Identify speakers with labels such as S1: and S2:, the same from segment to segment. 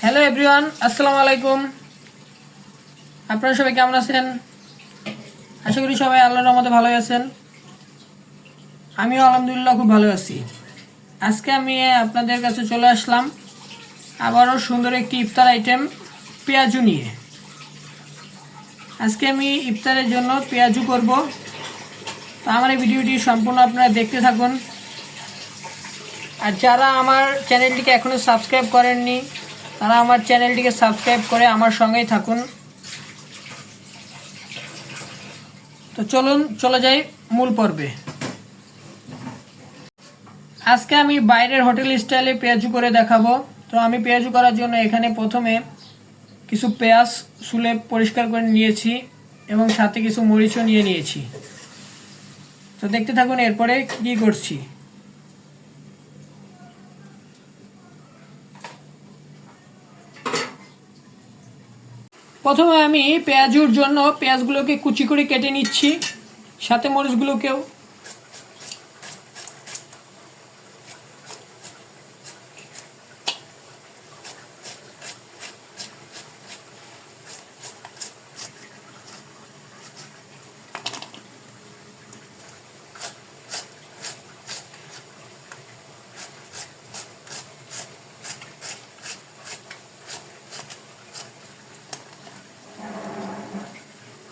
S1: Hello everyone, আসসালামু আলাইকুম। আপনারা সবাই কেমন আছেন? আশা করি সবাই আল্লাহর রহমতে ভালোই আছেন। আমিও আলহামদুলিল্লাহ খুব ভালো আছি। আজকে আমি আপনাদের কাছে চলে আসলাম আবারও সুন্দর একটি ইফতার আইটেম পেঁয়াজু নিয়ে। আজকে আমি ইফতারের জন্য পেঁয়াজু করব। তো আমার এই ভিডিওটি সম্পূর্ণ আপনারা দেখতে থাকুন। আর যারা আমার চ্যানেলটিকে এখনও সাবস্ক্রাইব করেননি তারা আমার চ্যানেলটিকে সাবস্ক্রাইব করে আমার সঙ্গেই থাকুন। তো চলুন চলে যাই মূল পর্বে। আজকে আমি বাইরের হোটেল স্টাইলে পেঁয়াজু করে দেখাবো। তো আমি পেঁয়াজু করার জন্য এখানে প্রথমে কিছু পেঁয়াজ ছুলে পরিষ্কার করে নিয়েছি এবং সাথে কিছু মরিচও নিয়ে নিয়েছি। তো দেখতে থাকুন এরপরে কী করছি। প্রথমে আমি পেঁয়াজুর জন্য পেঁয়াজগুলোকে কুচি করে কেটে নিচ্ছি, সাথে মরিচগুলোকেও।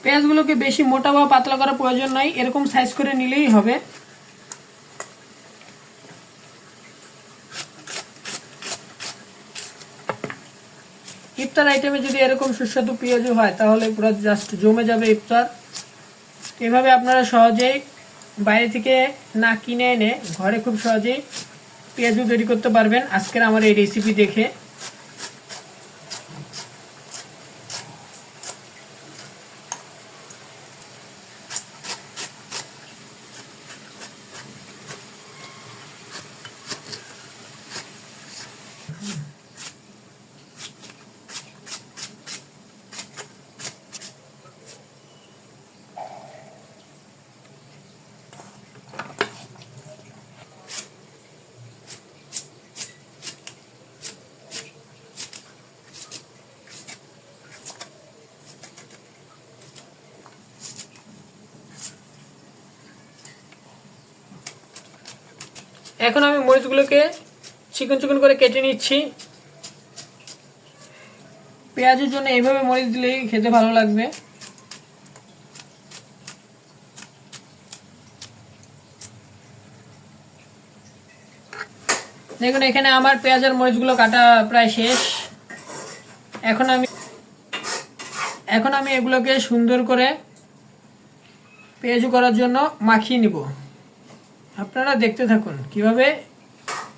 S1: পেঁয়াজগুলোকে বেশি মোটা বা পাতলা করার প্রয়োজন নাই, এরকম সাইজ করে নিলেই হবে। ইফতার আইটেমে যদি এরকম সুস্বাদু পেঁয়াজু হয় তাহলে পুরো জাস্ট জমে যাবে ইফতার। এভাবে আপনারা সহজেই বাইরে থেকে না কিনে এনে ঘরে খুব সহজেই পেঁয়াজু তৈরি করতে পারবেন আজকের আমার এই রেসিপি দেখে। এখন আমি মরিচগুলোকে চিকন চিকন করে কেটে নিচ্ছি। পেঁয়াজের জন্য এইভাবে মরিচ দিলেই খেতে ভালো লাগবে। দেখুন এখানে আমার পেঁয়াজ আর মরিচগুলো কাটা প্রায় শেষ। এখন আমি এগুলোকে সুন্দর করে পেঁয়াজু করার জন্য মাখিয়ে নিব। আপনারা দেখতে থাকুন কিভাবে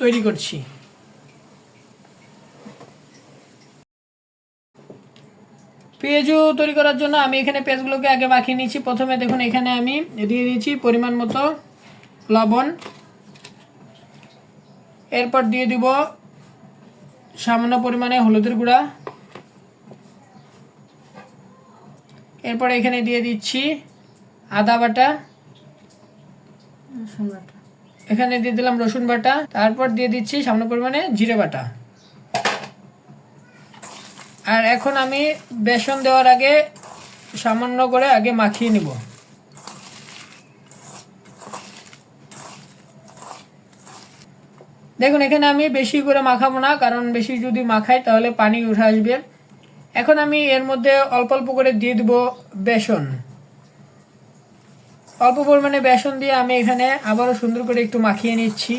S1: তৈরি করছি। পেঁয়াজু তৈরি করার জন্য আমি এখানে পেঁয়াজগুলোকে আগে মাখিয়ে নিচ্ছি। প্রথমে দেখুন এখানে আমি দিয়ে দিয়েছি পরিমাণ মতো লবণ, এরপর দিয়ে দিব সামান্য পরিমাণে হলুদের গুঁড়া, এরপর এখানে দিয়ে দিচ্ছি আদা বাটা, এখানে দিয়ে দিলাম রসুন বাটা, তারপর দিয়ে দিচ্ছি সামান্য পরিমাণে জিরে বাটা। আর এখন আমি বেসন দেওয়ার আগে সামান্য করে আগে মাখিয়ে নিব। দেখুন এখানে আমি বেশি করে মাখাবো না, কারণ বেশি যদি মাখাই তাহলে পানি উঠে আসবে। এখন আমি এর মধ্যে অল্প অল্প করে দিয়ে দিব বেসন। অল্প পরিমাণে বেসন দিয়ে আমি এখানে আবারও সুন্দর করে একটু মাখিয়ে নিচ্ছি।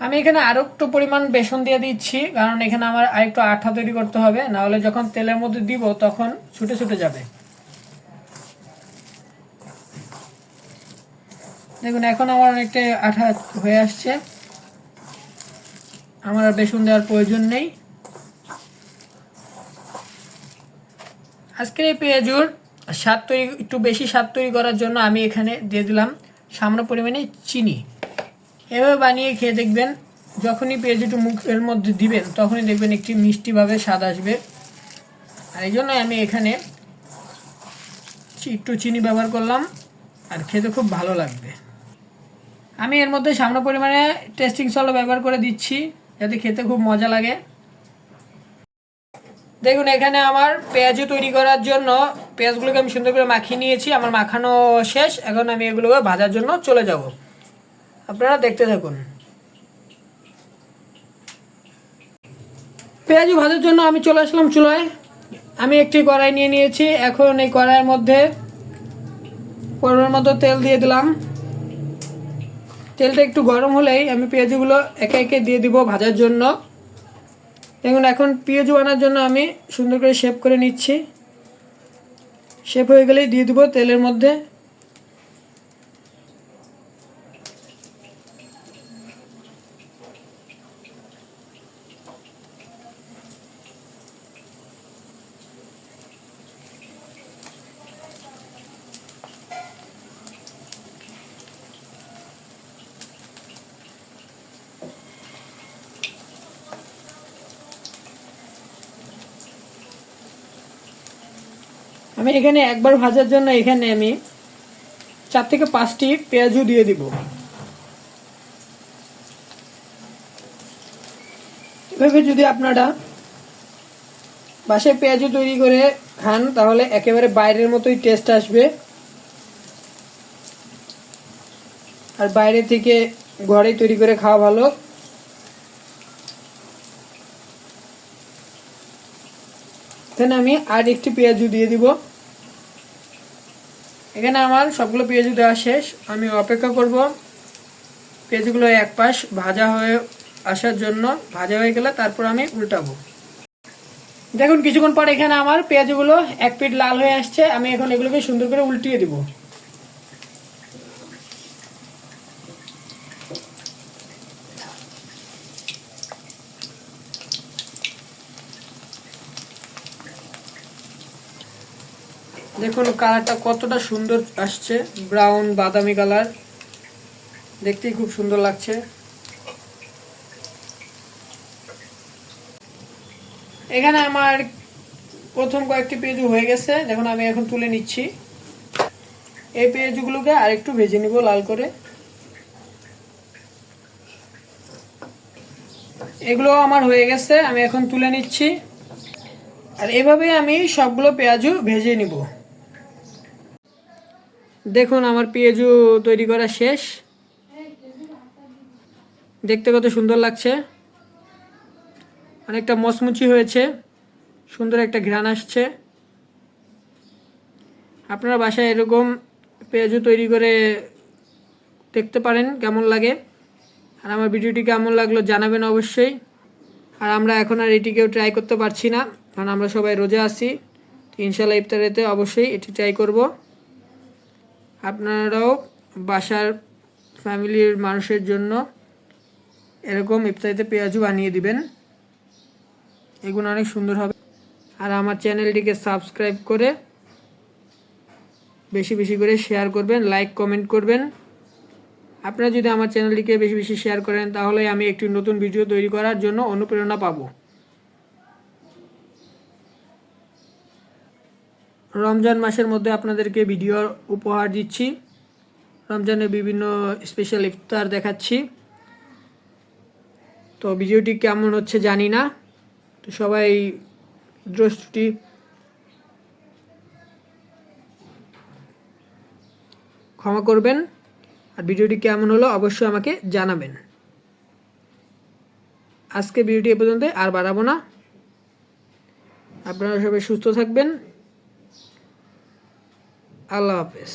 S1: আমি এখানে আরো একটু পরিমাণ বেসন দিয়ে দিচ্ছি, কারণ এখানে আমার আরেকটু আঠা তৈরি করতে হবে, না হলে যখন তেলের মধ্যে দিব তখন ছুটে ছুটে যাবে। দেখুন এখন আমার অনেকটা আঠা হয়ে আসছে, আমার আর বেসন দেওয়ার প্রয়োজন নেই। আজকের এই পেঁয়াজুর স্বাদ তৈরি একটু বেশি স্বাদ তৈরি করার জন্য আমি এখানে দিয়ে দিলাম সামান্য পরিমাণে চিনি। এভাবে বানিয়ে খেয়ে দেখবেন, যখনই পেঁয়াজ একটু মুখের মধ্যে দিবেন তখনই দেখবেন একটি মিষ্টিভাবে স্বাদ আসবে। আর এই জন্যই আমি এখানে একটু চিনি ব্যবহার করলাম, আর খেতে খুব ভালো লাগবে। আমি এর মধ্যে সামান্য পরিমাণে টেস্টিং সল্ট ব্যবহার করে দিচ্ছি যাতে খেতে খুব মজা লাগে। দেখুন এখানে আমার পেঁয়াজু তৈরি করার জন্য পেঁয়াজগুলোকে আমি সুন্দর করে মাখিয়ে নিয়েছি, আমার মাখানো শেষ। এখন আমি এগুলোকে ভাজার জন্য চলে যাব, আপনারা দেখতে থাকুন। পেঁয়াজু ভাজার জন্য আমি চলে আসলাম চুলায়। আমি একটি কড়াই নিয়ে নিয়েছি। এখন এই কড়াইয়ের মধ্যে পরিমাণ মতো তেল দিয়ে দিলাম। তেলটা একটু গরম হলেই আমি পেঁয়াজগুলো একে একে দিয়ে দিব ভাজার জন্য। দেখুন এখন পেঁয়াজু আনার জন্য আমি সুন্দর করে শেপ করে নিচ্ছি। শেপ হয়ে গেলেই দিয়ে দিব তেলের মধ্যে। আমি এখানে একবার ভাজার জন্য এখানে আমি 4 থেকে 5টি পেঁয়াজু দিয়ে দিব। এভাবে যদি আপনারা বাসায় পেঁয়াজু তৈরি করে খান তাহলে একেবারে বাইরের মতোই টেস্ট আসবে, আর বাইরে থেকে ঘরেই তৈরি করে খাওয়া ভালো। এখানে আমি আর একটি পেঁয়াজু দিয়ে দিব। এখানে আমার সবগুলো পেঁয়াজু দেওয়া শেষ। আমি অপেক্ষা করব পেঁয়াজগুলো এক পাশ ভাজা হয়ে আসার জন্য। ভাজা হয়ে গেলে তারপর আমি উল্টাবো। দেখুন কিছুক্ষণ পর এখানে আমার পেঁয়াজগুলো এক পিঠ লাল হয়ে আসছে। আমি এখন এগুলোকে সুন্দর করে উল্টিয়ে দিব। দেখুন কালারটা কতটা সুন্দর আসছে, ব্রাউন বাদামি কালার, দেখতেই খুব সুন্দর লাগছে। এখানে আমার প্রথম কয়েকটি পেঁয়াজু হয়ে গেছে। দেখুন আমি এখন তুলে নিচ্ছি। এই পেঁয়াজুগুলোকে আরেকটু ভেজে নিব লাল করে। এগুলো আমার হয়ে গেছে, আমি এখন তুলে নিচ্ছি। আর এভাবে আমি সবগুলো পেঁয়াজু ভেজে নিব। দেখুন আমার পেঁয়াজু তৈরি করা শেষ। দেখতে কত সুন্দর লাগছে, অনেকটা মচমুচি হয়েছে, সুন্দর একটা ঘ্রাণ আসছে। আপনারা বাসায় এরকম পেঁয়াজু তৈরি করে দেখতে পারেন কেমন লাগে। আর আমার ভিডিওটি কেমন লাগলো জানাবেন অবশ্যই। আর আমরা এখন আর এটিকেও ট্রাই করতে পারছি না, কারণ আমরা সবাই রোজা আছি। তো ইনশাল্লাহ ইফতারেতে অবশ্যই এটি ট্রাই করব। আপনারাও বাসার ফ্যামিলির মানুষের জন্য এরকম ইফতারিতে পেঁয়াজু বানিয়ে দিবেন, এগুলো অনেক সুন্দর হবে। আর আমার চ্যানেলটিকে সাবস্ক্রাইব করে বেশি বেশি করে শেয়ার করবেন, লাইক কমেন্ট করবেন। আপনারা যদি আমার চ্যানেলটিকে বেশি বেশি শেয়ার করেন তাহলে আমি একটি নতুন ভিডিও তৈরি করার জন্য অনুপ্রেরণা পাব। রমজান মাসের মধ্যে আপনাদেরকে ভিডিও উপহার দিচ্ছি, রমজানের বিভিন্ন স্পেশাল ইফতার দেখাচ্ছি। তো ভিডিওটি কেমন হচ্ছে জানি না, তো সবাই দ্রষ্টটি ক্ষমা করবেন। আর ভিডিওটি কেমন হলো অবশ্যই আমাকে জানাবেন। আজকে ভিডিওটি এ পর্যন্ত, আর বাড়াবো না। আপনারা সবাই সুস্থ থাকবেন। আল্লাহ হাফেজ।